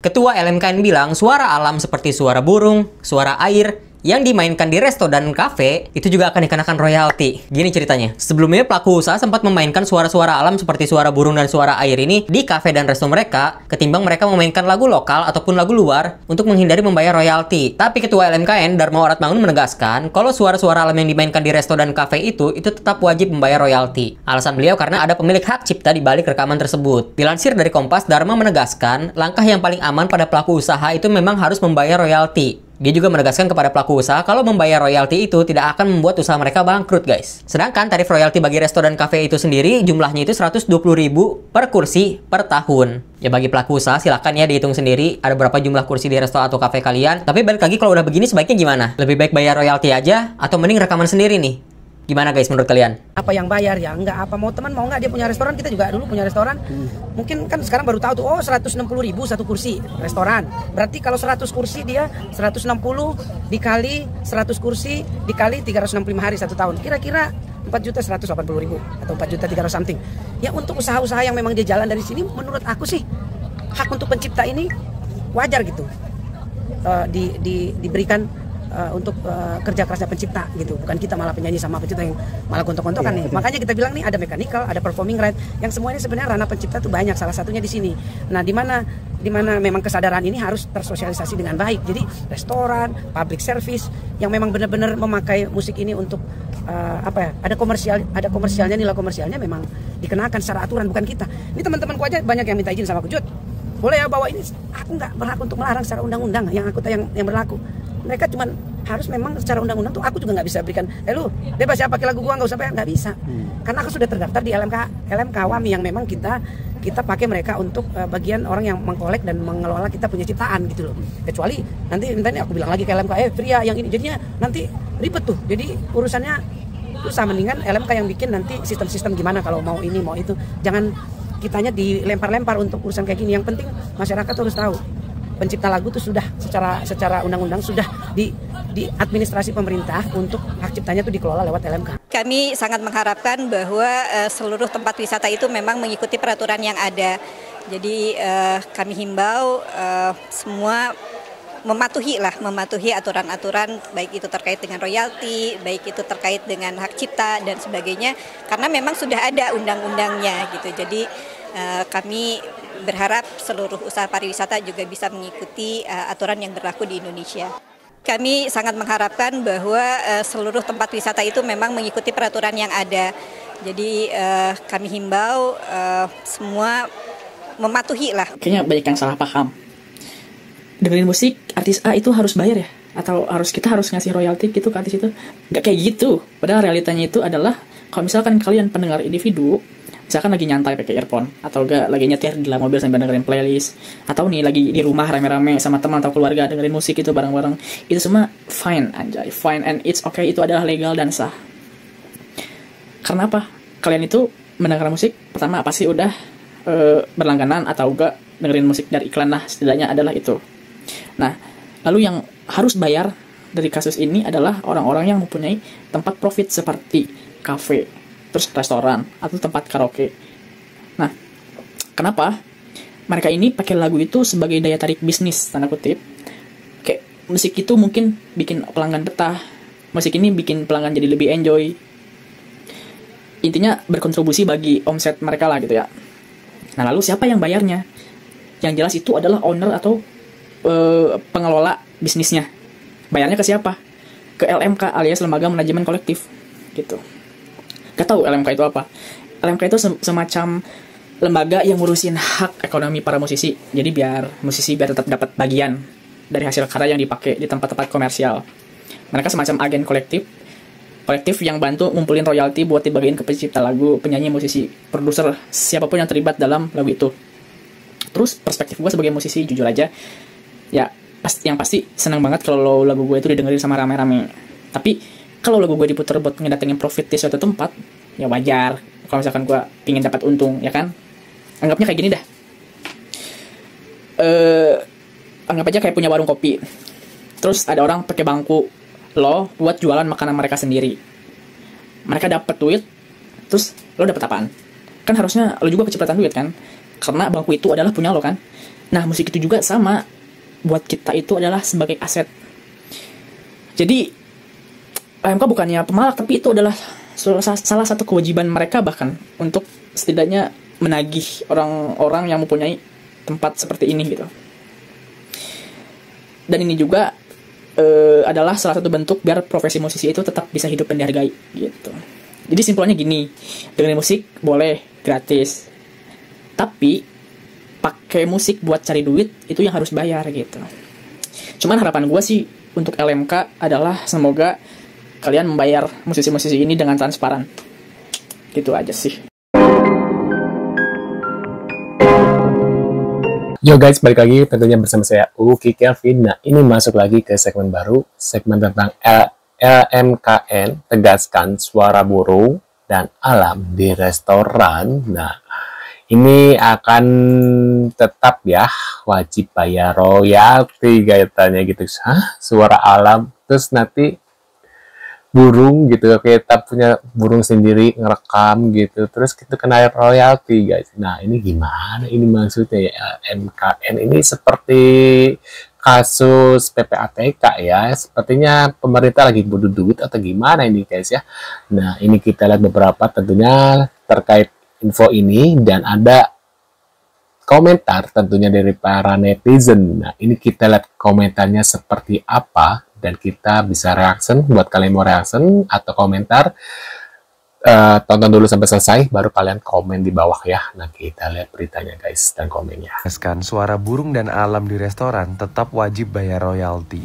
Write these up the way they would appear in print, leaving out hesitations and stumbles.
Ketua LMKN bilang suara alam seperti suara burung, suara air, yang dimainkan di resto dan kafe itu juga akan dikenakan royalti. Gini ceritanya, sebelumnya pelaku usaha sempat memainkan suara-suara alam seperti suara burung dan suara air ini di kafe dan resto mereka, ketimbang mereka memainkan lagu lokal ataupun lagu luar untuk menghindari membayar royalti. Tapi Ketua LMKN Dharma Oratmangun menegaskan kalau suara-suara alam yang dimainkan di resto dan kafe itu tetap wajib membayar royalti. Alasan beliau karena ada pemilik hak cipta di balik rekaman tersebut. Dilansir dari Kompas, Dharma menegaskan langkah yang paling aman pada pelaku usaha itu memang harus membayar royalti. Dia juga menegaskan kepada pelaku usaha kalau membayar royalti itu tidak akan membuat usaha mereka bangkrut, guys. Sedangkan tarif royalti bagi resto dan kafe itu sendiri jumlahnya itu 120.000 per kursi per tahun. Ya bagi pelaku usaha silakan ya dihitung sendiri ada berapa jumlah kursi di resto atau kafe kalian. Tapi balik lagi kalau udah begini sebaiknya gimana? Lebih baik bayar royalti aja atau mending rekaman sendiri nih? Gimana guys menurut kalian? Apa yang bayar ya? Enggak apa mau teman mau nggak dia punya restoran, kita juga dulu punya restoran. Mungkin kan sekarang baru tahu tuh, oh 160.000 satu kursi restoran. Berarti kalau 100 kursi dia 160 dikali 100 kursi dikali 365 hari satu tahun. Kira-kira 4.180.000 atau 4.300 something. Ya untuk usaha-usaha yang memang dia jalan dari sini, menurut aku sih hak untuk pencipta ini wajar gitu. Diberikan untuk kerja kerasnya pencipta gitu, bukan kita malah penyanyi sama pencipta yang malah gontok-gontokan nih. Makanya kita bilang nih ada mechanical, ada performing right, yang semuanya sebenarnya ranah pencipta tuh banyak, salah satunya di sini. Nah, di mana memang kesadaran ini harus tersosialisasi dengan baik. Jadi restoran, public service yang memang benar-benar memakai musik ini untuk ada komersialnya, nilai komersialnya memang dikenakan secara aturan, bukan kita. Ini teman-temanku aja banyak yang minta izin sama aku, Jud, boleh ya bawa ini? Aku nggak berhak untuk melarang secara undang-undang yang berlaku. Mereka cuman harus memang secara undang-undang tuh aku juga nggak bisa berikan, lu bebas ya pakai lagu gua, nggak usah bayar, nggak bisa. Karena aku sudah terdaftar di LMK Wami yang memang kita pakai mereka untuk bagian orang yang mengkolek dan mengelola kita punya ciptaan gitu loh. Kecuali nanti aku bilang lagi ke LMK pria yang ini, jadinya nanti ribet tuh. Jadi urusannya susah, mendingan LMK yang bikin nanti sistem-sistem gimana kalau mau ini mau itu. Jangan kitanya dilempar-lempar untuk urusan kayak gini. Yang penting masyarakat harus tahu pencipta lagu itu sudah secara undang-undang sudah di administrasi pemerintah untuk hak ciptanya itu dikelola lewat LMK. Kami sangat mengharapkan bahwa seluruh tempat wisata itu memang mengikuti peraturan yang ada. Jadi kami himbau semua mematuhi aturan-aturan, baik itu terkait dengan royalti, baik itu terkait dengan hak cipta dan sebagainya, karena memang sudah ada undang-undangnya gitu. Jadi kami berharap seluruh usaha pariwisata juga bisa mengikuti aturan yang berlaku di Indonesia. Kami sangat mengharapkan bahwa seluruh tempat wisata itu memang mengikuti peraturan yang ada. Jadi kami himbau semua mematuhi lah. Kayaknya banyak yang salah paham. Dengerin musik artis A itu harus bayar ya? Atau kita harus ngasih royalti gitu ke artis itu? Nggak kayak gitu. Padahal realitanya itu adalah kalau misalkan kalian pendengar individu, misalkan lagi nyantai pakai earphone, atau enggak lagi nyetir di dalam mobil sambil dengerin playlist, atau nih lagi di rumah rame-rame sama teman atau keluarga dengerin musik itu bareng-bareng, itu semua fine anjay, fine and it's okay, itu adalah legal dan sah. Karena apa? Kalian itu mendengar musik pertama pasti udah berlangganan atau enggak dengerin musik dari iklan lah, setidaknya adalah itu. Nah, lalu yang harus bayar dari kasus ini adalah orang-orang yang mempunyai tempat profit seperti kafe, terus restoran, atau tempat karaoke. Nah, kenapa? Mereka ini pakai lagu itu sebagai daya tarik bisnis, tanda kutip. Kayak musik itu mungkin bikin pelanggan betah, musik ini bikin pelanggan jadi lebih enjoy. Intinya berkontribusi bagi omset mereka lah gitu ya. Nah, lalu siapa yang bayarnya? Yang jelas itu adalah owner atau pengelola bisnisnya. Bayarnya ke siapa? Ke LMK alias Lembaga Manajemen Kolektif gitu. Gak tahu LMK itu apa. LMK itu semacam lembaga yang ngurusin hak ekonomi para musisi. Jadi biar musisi tetap dapat bagian dari hasil karya yang dipakai di tempat-tempat komersial. Mereka semacam agen kolektif yang bantu ngumpulin royalti buat dibagiin ke pencipta lagu, penyanyi, musisi, produser, siapapun yang terlibat dalam lagu itu. Terus perspektif gue sebagai musisi, jujur aja, ya yang pasti senang banget kalau lagu gue itu didengerin sama rame-rame. Tapi kalau lagu gue diputar buat ngedatengin profit di suatu tempat, ya wajar kalau misalkan gue pingin dapat untung, ya kan? Anggapnya kayak gini dah. Anggap aja kayak punya warung kopi. Terus ada orang pakai bangku lo buat jualan makanan mereka sendiri. Mereka dapat duit, terus lo dapat apaan? Kan harusnya lo juga kecepatan duit kan? Karena bangku itu adalah punya lo kan? Nah, musik itu juga sama, buat kita itu adalah sebagai aset. Jadi AMK bukannya pemalak, tapi itu adalah salah satu kewajiban mereka bahkan untuk setidaknya menagih orang-orang yang mempunyai tempat seperti ini gitu. Dan ini juga adalah salah satu bentuk biar profesi musisi itu tetap bisa hidup dan dihargai gitu. Jadi simpelnya gini, dengerin musik boleh gratis, tapi pakai musik buat cari duit itu yang harus bayar gitu. Cuman harapan gue sih untuk LMK adalah semoga kalian membayar musisi-musisi ini dengan transparan. Gitu aja sih. Yo guys, balik lagi tentunya bersama saya Uki Kelvin. Nah, ini masuk lagi ke segmen baru, segmen tentang LMKN, tegaskan suara burung dan alam di restoran. Nah, ini akan tetap ya wajib bayar royalti kaitannya gitu. Hah? Suara alam, terus nanti burung gitu, kita punya burung sendiri ngerekam gitu, terus kita kena royalti guys. Nah, ini gimana ini maksudnya ya? MKN ini seperti kasus PPATK ya, sepertinya pemerintah lagi butuh duit atau gimana ini guys ya. Nah, ini kita lihat beberapa tentunya terkait info ini, dan ada komentar tentunya dari para netizen. Nah, ini kita lihat komentarnya seperti apa, dan kita bisa reaction. Buat kalian mau reaction atau komentar, tonton dulu sampai selesai, baru kalian komen di bawah ya. Nah, kita lihat beritanya guys dan komennya. Suara burung dan alam di restoran tetap wajib bayar royalti.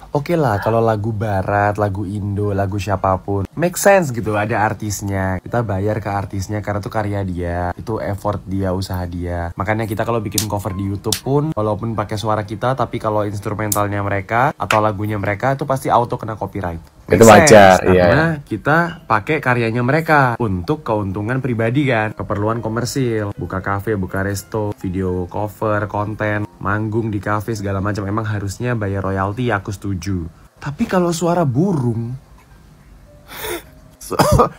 Oke lah, kalau lagu barat, lagu Indo, lagu siapapun, make sense gitu, ada artisnya. Kita bayar ke artisnya karena itu karya dia, itu effort dia, usaha dia. Makanya kita kalau bikin cover di YouTube pun, walaupun pakai suara kita, tapi kalau instrumentalnya mereka atau lagunya mereka, itu pasti auto kena copyright. Itu wajar, iya. Karena kita pakai karyanya mereka untuk keuntungan pribadi kan, keperluan komersil, buka kafe, buka resto, video cover, konten, manggung di kafe segala macam, emang harusnya bayar royalti, aku setuju. Tapi kalau suara burung,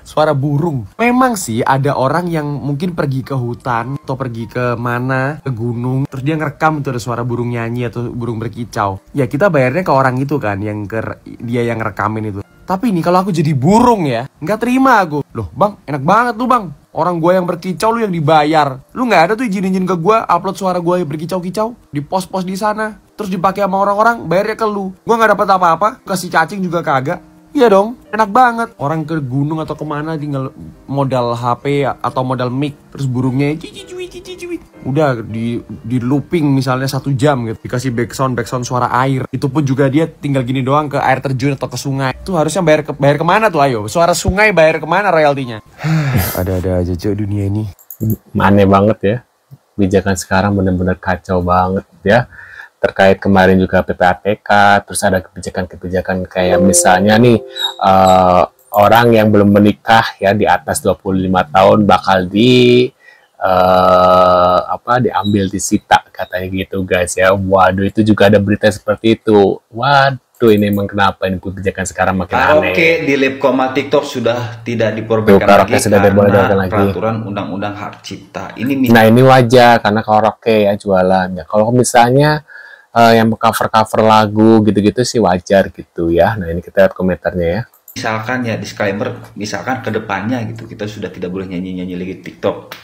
suara burung, memang sih ada orang yang mungkin pergi ke hutan atau pergi ke mana, ke gunung, terus dia ngerekam tuh ada suara burung nyanyi atau burung berkicau. Ya kita bayarnya ke orang itu kan, dia yang ngerekamin itu. Tapi nih kalau aku jadi burung ya, nggak terima aku. Loh bang, enak banget tuh bang, orang gue yang berkicau lu yang dibayar. Lu nggak ada tuh izin-izin ke gue upload suara gue yang berkicau-kicau di pos-pos di sana, terus dipakai sama orang-orang, bayarnya ke lu. Gue nggak dapat apa-apa, kasih cacing juga kagak. Iya dong, enak banget. Orang ke gunung atau kemana tinggal modal HP atau modal mic, terus burungnya cici. Udah di looping misalnya 1 jam gitu, dikasih backsound suara air. Itu pun juga dia tinggal gini doang ke air terjun atau ke sungai. Itu harusnya bayar kemana tuh, ayo? Suara sungai bayar kemana royaltinya? Ada-ada aja cuy dunia ini. Aneh banget ya. Kebijakan sekarang benar-benar kacau banget ya. Terkait kemarin juga PPATK, terus ada kebijakan-kebijakan kayak misalnya nih orang yang belum menikah ya di atas 25 tahun bakal diambil disita katanya gitu guys ya. Waduh, itu juga ada berita seperti itu. Waduh, ini emang kenapa ini kebijakan sekarang makin aneh. Oke, di Lip Koma TikTok sudah tidak diperbolehkan lagi karena peraturan undang-undang hak cipta. Nah, ini wajar karena karaoke ya jualan ya. Kalau misalnya yang cover lagu gitu-gitu sih wajar gitu ya. Nah, ini kita lihat komentarnya ya. Misalkan ya disclaimer, misalkan ke depannya gitu kita sudah tidak boleh nyanyi-nyanyi lagi TikTok.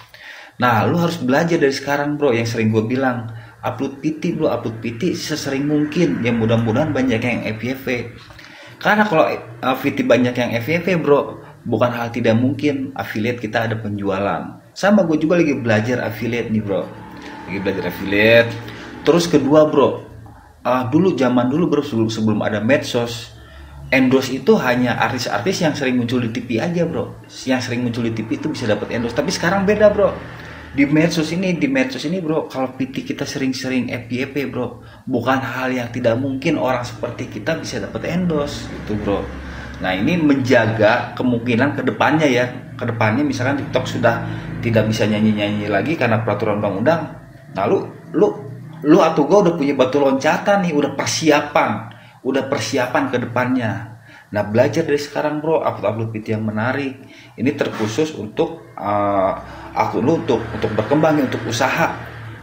Nah, lu harus belajar dari sekarang bro, yang sering gue bilang, upload PT sesering mungkin, ya mudah-mudahan banyak yang FYP. Karena kalau PT banyak yang FYP bro, bukan hal tidak mungkin affiliate kita ada penjualan. Sama gue juga lagi belajar affiliate nih bro, lagi belajar affiliate. Terus kedua bro, zaman dulu bro, sebelum ada medsos, endorse itu hanya artis-artis yang sering muncul di TV aja bro. Yang sering muncul di TV itu bisa dapat endorse. Tapi sekarang beda bro. Di medsos ini bro, kalau PT kita sering-sering FYP bro, bukan hal yang tidak mungkin orang seperti kita bisa dapat endorse gitu bro. Nah, ini menjaga kemungkinan kedepannya ya. Kedepannya misalkan TikTok sudah tidak bisa nyanyi-nyanyi lagi karena peraturan undang-undang. Nah, lu atau gue udah punya batu loncatan nih, udah persiapan ke depannya. Nah, belajar dari sekarang bro, upload PT yang menarik. Ini terkhusus untuk akun lu untuk berkembang, untuk usaha.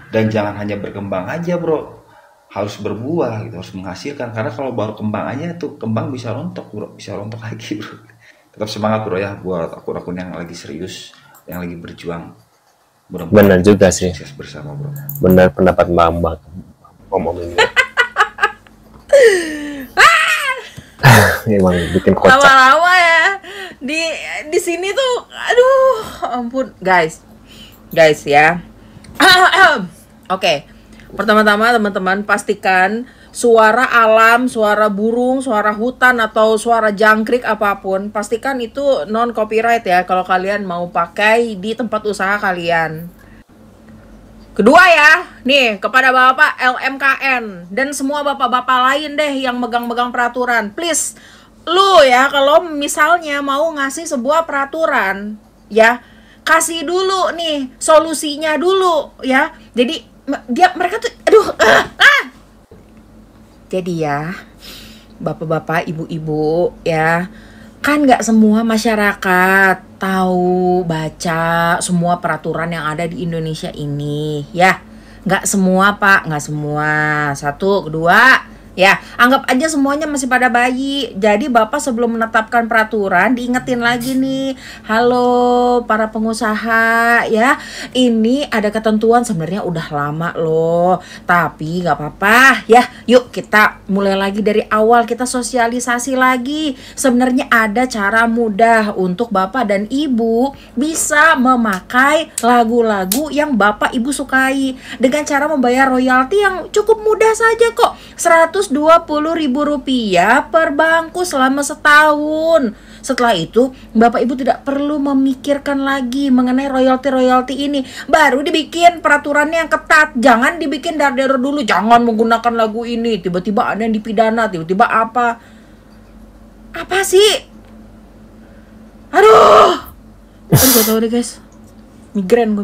Dan jangan hanya berkembang aja bro, harus berbuah gitu, harus menghasilkan. Karena kalau baru kembang aja tuh, kembang bisa rontok bro, bisa rontok lagi bro. Tetap semangat bro ya buat akun-akun yang lagi serius, yang lagi berjuang. Benar juga sih. Sukses bersama bro. Benar pendapat Mbak ngomong ini. Emang bikin kocak. Lama-lama ya di sini tuh, aduh, ampun guys ya. Oke, pertama-tama teman-teman pastikan suara alam, suara burung, suara hutan atau suara jangkrik apapun, pastikan itu non copyright ya kalau kalian mau pakai di tempat usaha kalian. Kedua ya, nih kepada Bapak LMKN dan semua bapak-bapak lain deh yang megang-megang peraturan, please, lu ya kalau misalnya mau ngasih sebuah peraturan, ya kasih dulu nih solusinya dulu ya. Jadi mereka tuh, Jadi ya, bapak-bapak, ibu-ibu ya, kan nggak semua masyarakat tahu baca semua peraturan yang ada di Indonesia ini ya. Nggak semua pak, nggak semua. Satu, kedua ya, anggap aja semuanya masih pada bayi. Jadi bapak sebelum menetapkan peraturan diingetin lagi nih, halo para pengusaha ya, ini ada ketentuan sebenarnya udah lama loh, tapi nggak apa-apa ya, yuk kita mulai lagi dari awal, kita sosialisasi lagi. Sebenarnya ada cara mudah untuk bapak dan ibu bisa memakai lagu-lagu yang bapak ibu sukai dengan cara membayar royalti yang cukup mudah saja kok, Rp120.000 per bangku selama setahun. Setelah itu, Bapak Ibu tidak perlu memikirkan lagi mengenai royalti ini. Baru dibikin peraturannya yang ketat. Jangan dibikin dar-dar dulu. Jangan menggunakan lagu ini. Tiba-tiba ada yang dipidana, tiba-tiba apa. Apa sih? Aduh gak tau deh guys. Migren.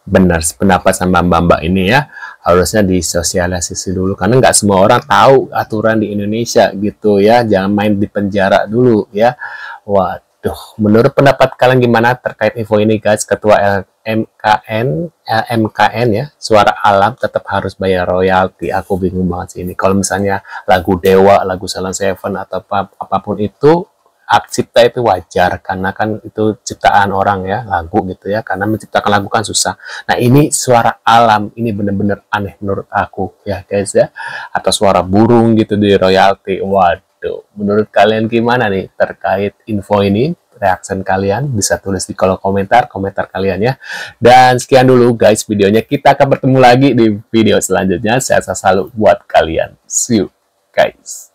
Benar, pendapat sama Mbak ini ya, harusnya disosialisasi dulu karena nggak semua orang tahu aturan di Indonesia gitu ya. Jangan main di penjara dulu ya. Waduh, menurut pendapat kalian gimana terkait info ini guys? Ketua LMKN ya, Suara Alam tetap harus bayar royalti. Aku bingung banget sih ini. Kalau misalnya lagu Dewa, lagu Salon Seven atau apapun itu, hak cipta itu wajar karena kan itu ciptaan orang ya, lagu gitu ya, karena menciptakan lagu kan susah. Nah ini suara alam, ini bener-bener aneh menurut aku ya guys ya, atau suara burung gitu di royalti. Waduh, menurut kalian gimana nih terkait info ini? Reaction kalian bisa tulis di kolom komentar kalian ya. Dan sekian dulu guys videonya, kita akan bertemu lagi di video selanjutnya. Sehat selalu buat kalian, see you guys.